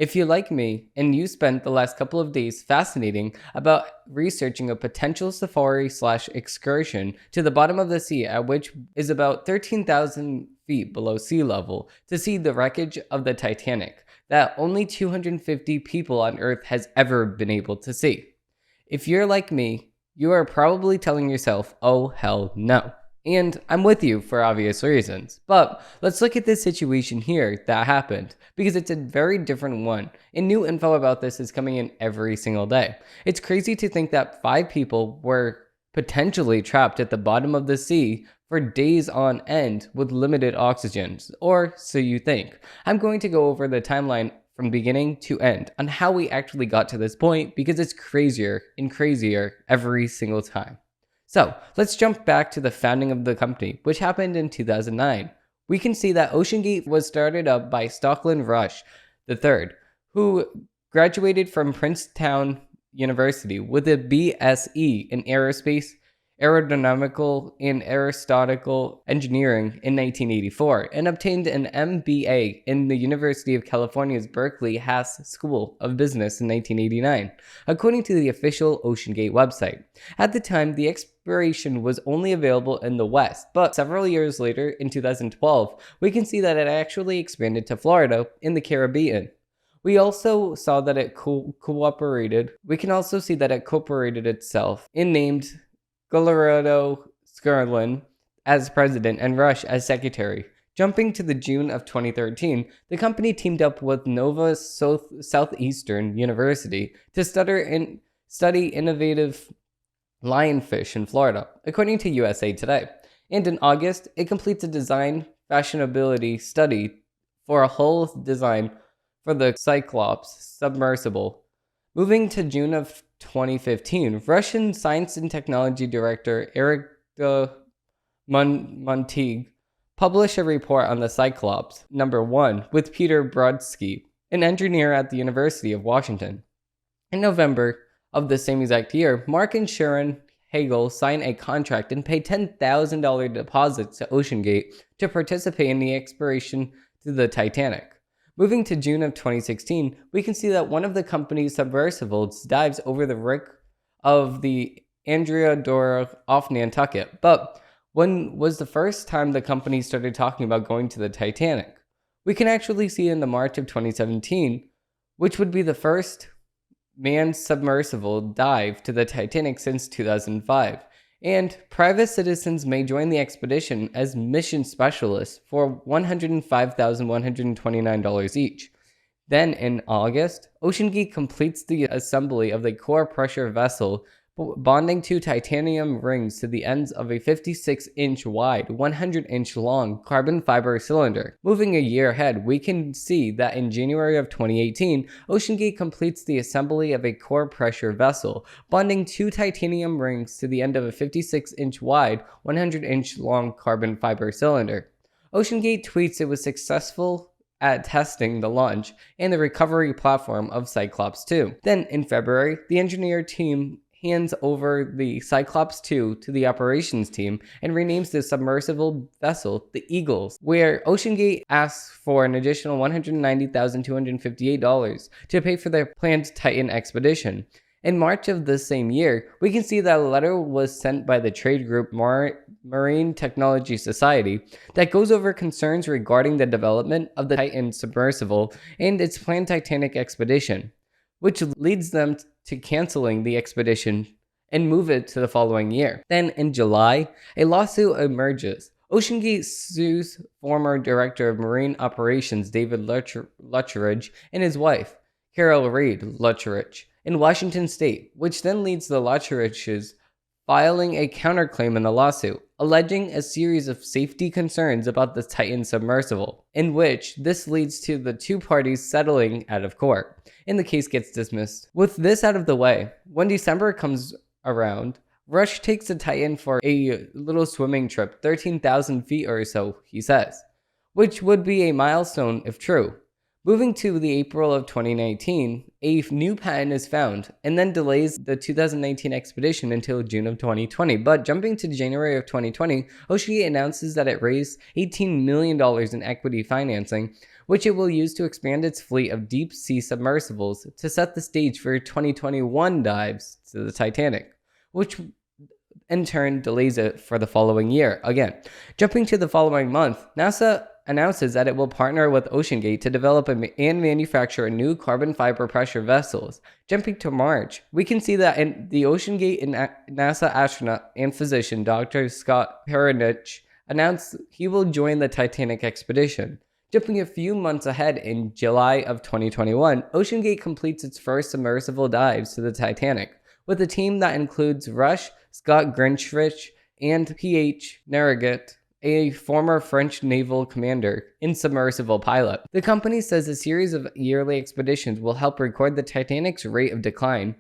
If you're like me and you spent the last couple of days fascinating about researching a potential safari slash excursion to the bottom of the sea, at which is about 13,000 feet below sea level, to see the wreckage of the Titanic that only 250 people on Earth has ever been able to see. If you're like me, you are probably telling yourself, oh hell no. And I'm with you for obvious reasons. But let's look at this situation here that happened, because it's a very different one, and new info about this is coming in every single day. It's crazy to think that 5 people were potentially trapped at the bottom of the sea for days on end with limited oxygen, or so you think. I'm going to go over the timeline from beginning to end on how we actually got to this point, because it's crazier and crazier every single time. So let's jump back to the founding of the company, which happened in 2009. We can see that OceanGate was started up by Stockland Rush III, who graduated from Princeton University with a BSE in aerospace, aerodynamical, and aeronautical engineering in 1984, and obtained an MBA in the University of California's Berkeley Haas School of Business in 1989, according to the official OceanGate website. At the time, the exploration was only available in the West, but several years later, in 2012, we can see that it actually expanded to Florida in the Caribbean. We also saw that it cooperated itself and named Colorado Skurlin as president and Rush as secretary. Jumping to the June of 2013, the company teamed up with Nova Southeastern University to study innovative lionfish in Florida, according to USA Today. And in August, it completes a design fashionability study for a hull design for the Cyclops submersible. Moving to June of 2015, Russian Science and Technology Director Eric Monteague published a report on the Cyclops #1 with Peter Brodsky, an engineer at the University of Washington. In November of the same exact year, Mark and Sharon Hagel signed a contract and paid $10,000 deposits to OceanGate to participate in the exploration to the Titanic. Moving to June of 2016, we can see that one of the company's submersibles dives over the wreck of the Andrea Doria off Nantucket. But when was the first time the company started talking about going to the Titanic? We can actually see in the March of 2017, which would be the first manned submersible dive to the Titanic since 2005. And private citizens may join the expedition as mission specialists for $105,129 each. Then in August, OceanGate completes the assembly of the core pressure vessel, bonding 2 titanium rings to the ends of a 56-inch wide, 100-inch long carbon fiber cylinder. Moving a year ahead, we can see that in January of 2018, OceanGate completes the assembly of a core pressure vessel, bonding 2 titanium rings to the end of a 56-inch wide, 100-inch long carbon fiber cylinder. OceanGate tweets it was successful at testing the launch and the recovery platform of Cyclops 2. Then in February, the engineer team hands over the Cyclops 2 to the operations team and renames the submersible vessel the Eagles, where OceanGate asks for an additional $190,258 to pay for their planned Titan expedition. In March of the same year, we can see that a letter was sent by the trade group Marine Technology Society that goes over concerns regarding the development of the Titan submersible and its planned Titanic expedition, which leads them to canceling the expedition and move it to the following year. Then in July, a lawsuit emerges. OceanGate sues former director of marine operations David Luttridge and his wife, Carol Reed Luttridge, in Washington state, which then leads the Luttridges filing a counterclaim in the lawsuit, alleging a series of safety concerns about the Titan submersible, in which this leads to the 2 parties settling out of court, and the case gets dismissed. With this out of the way, when December comes around, Rush takes the Titan for a little swimming trip, 13,000 feet or so, he says, which would be a milestone if true. Moving to the April of 2019, a new patent is found and then delays the 2019 expedition until June of 2020. But jumping to January of 2020, OceanGate announces that it raised $18 million in equity financing which it will use to expand its fleet of deep-sea submersibles to set the stage for 2021 dives to the Titanic, which in turn delays it for the following year. Again, jumping to the following month, NASA announces that it will partner with OceanGate to develop and manufacture new carbon fiber pressure vessels. Jumping to March, we can see that in the OceanGate and NASA astronaut and physician Dr. Scott Perenich announced he will join the Titanic expedition. Jumping a few months ahead, in July of 2021, OceanGate completes its first submersible dives to the Titanic, with a team that includes Rush, Scott Grinchfrich, and P.H. Narragatt, a former French naval commander and submersible pilot. The company says a series of yearly expeditions will help record the Titanic's rate of decline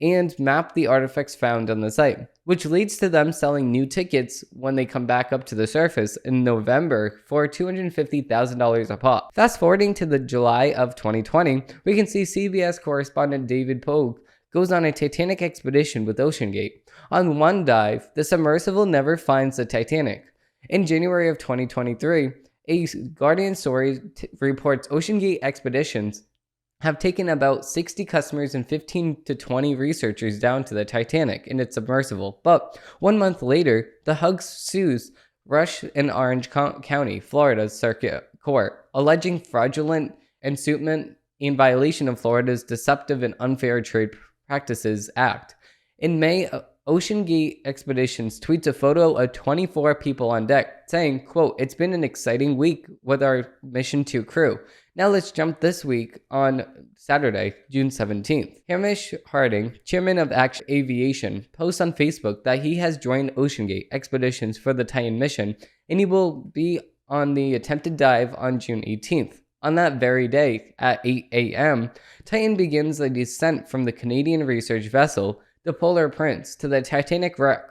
and map the artifacts found on the site, which leads to them selling new tickets when they come back up to the surface in November for $250,000 a pop. Fast forwarding to the July of 2020, we can see CBS correspondent David Pogue goes on a Titanic expedition with OceanGate. On one dive, the submersible never finds the Titanic. In January of 2023, a Guardian story reports OceanGate expeditions have taken about 60 customers and 15 to 20 researchers down to the Titanic in its submersible. But 1 month later, the Hug sues Rush and Orange County, Florida's circuit court, alleging fraudulent inducement in violation of Florida's Deceptive and Unfair Trade Practices Act. In May, OceanGate Expeditions tweets a photo of 24 people on deck, saying, quote, "It's been an exciting week with our Mission 2 crew. Now let's jump this week on Saturday, June 17th. Hamish Harding, chairman of Action Aviation, posts on Facebook that he has joined OceanGate Expeditions for the Titan mission, and he will be on the attempted dive on June 18th. On that very day, at 8 a.m., Titan begins the descent from the Canadian research vessel, the Polar Prince, to the Titanic wreck.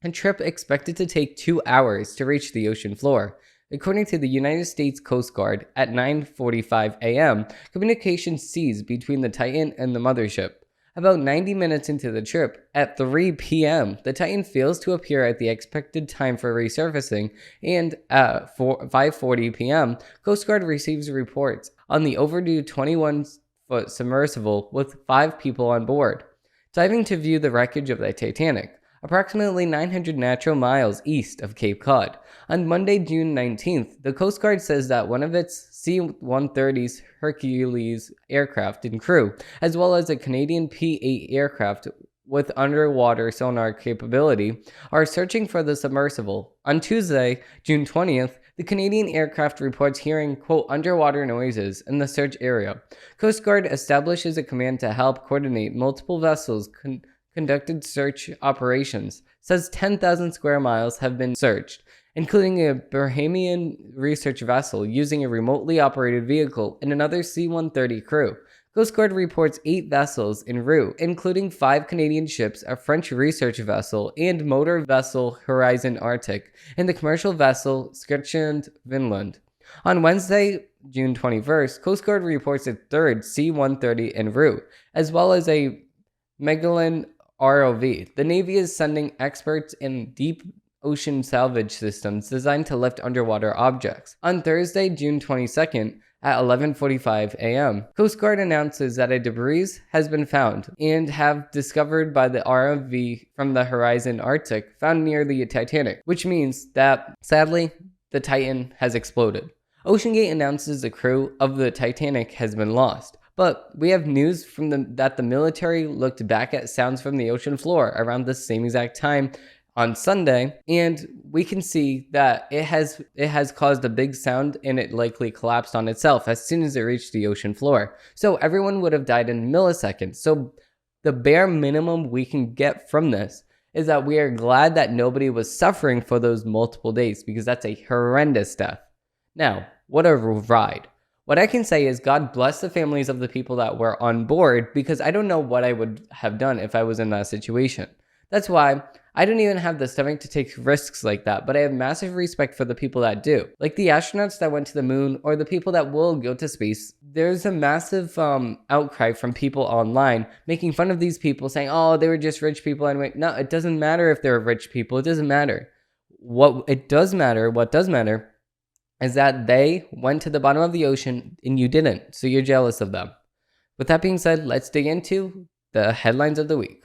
A trip expected to take 2 hours to reach the ocean floor. According to the United States Coast Guard, at 9:45 a.m., communication ceased between the Titan and the mothership. About 90 minutes into the trip, at 3 p.m., the Titan fails to appear at the expected time for resurfacing, and at 5:40 p.m., Coast Guard receives reports on the overdue 21-foot submersible with 5 people on board, diving to view the wreckage of the Titanic, approximately 900 natural miles east of Cape Cod. On Monday, June 19th, the Coast Guard says that one of its C-130's Hercules aircraft and crew, as well as a Canadian P-8 aircraft with underwater sonar capability, are searching for the submersible. On Tuesday, June 20th, the Canadian aircraft reports hearing, quote, underwater noises in the search area. Coast Guard establishes a command to help coordinate multiple vessels conducted search operations, says 10,000 square miles have been searched, including a Bahamian research vessel using a remotely operated vehicle and another C-130 crew. Coast Guard reports 8 vessels en route, including 5 Canadian ships, a French research vessel, and motor vessel Horizon Arctic, and the commercial vessel Skretchund, Vinland. On Wednesday, June 21st, Coast Guard reports a 3rd C-130 en route, as well as a Megalyn ROV. The Navy is sending experts in deep ocean salvage systems designed to lift underwater objects. On Thursday, June 22nd, at 11:45 a.m., Coast Guard announces that a debris has been found and have discovered by the ROV from the Horizon Arctic found near the Titanic, which means that, sadly, the Titan has exploded. OceanGate announces the crew of the Titanic has been lost. But we have news from that the military looked back at sounds from the ocean floor around the same exact time on Sunday, and we can see that it has caused a big sound, and it likely collapsed on itself as soon as it reached the ocean floor. So everyone would have died in milliseconds. So the bare minimum we can get from this is that we are glad that nobody was suffering for those multiple days, because that's a horrendous death. Now, what a ride. What I can say is God bless the families of the people that were on board, because I don't know what I would have done if I was in that situation. That's why I don't even have the stomach to take risks like that, but I have massive respect for the people that do. Like the astronauts that went to the moon, or the people that will go to space. There's a massive outcry from people online making fun of these people, saying, oh, they were just rich people anyway. No, it doesn't matter if they're rich people. It doesn't matter. What does matter is that they went to the bottom of the ocean and you didn't. So you're jealous of them. With that being said, let's dig into the headlines of the week.